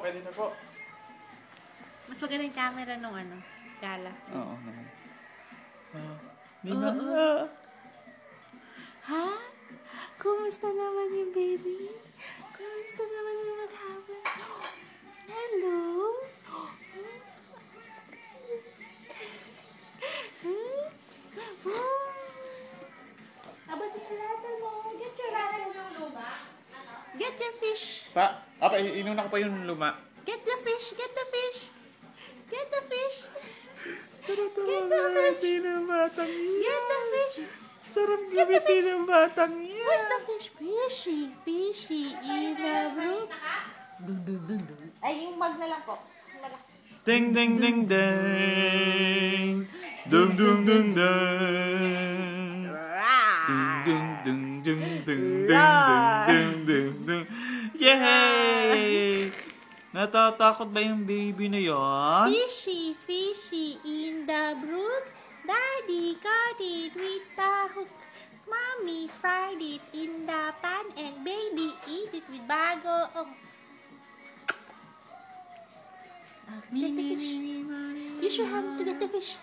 pwede na po. Mas maganda yung camera nung ano, Gala. Oo naman. Nina. Ha? Kumusta naman yung baby? Kumusta naman yung maghapon? Hello? Abot yung lata mo. Get your lata ng luma. Get your fish. Apa, inuna ko pa yung luma. Get the fish. Get the fish. Get the fish. Sarap gamitin ng batang yan. Get the fish. Sarap gamitin ng batang yan. Where's the fish? Fishy. Fishy in the brook. Dun, dun, dun, dun. Ay, yung mag na lang po. Ding, ding, ding, ding. Dung, dung, dung, dung. Dung, dung, dung, dung, dung, dung, dung, dung. Yay! Natatakot ba yung baby na yon? Fishy, fishy in the brook. Daddy caught it with the hook. Mommy fried it in the pan and baby eat it with bagoong. Get the fish. Use your hand to get the fish.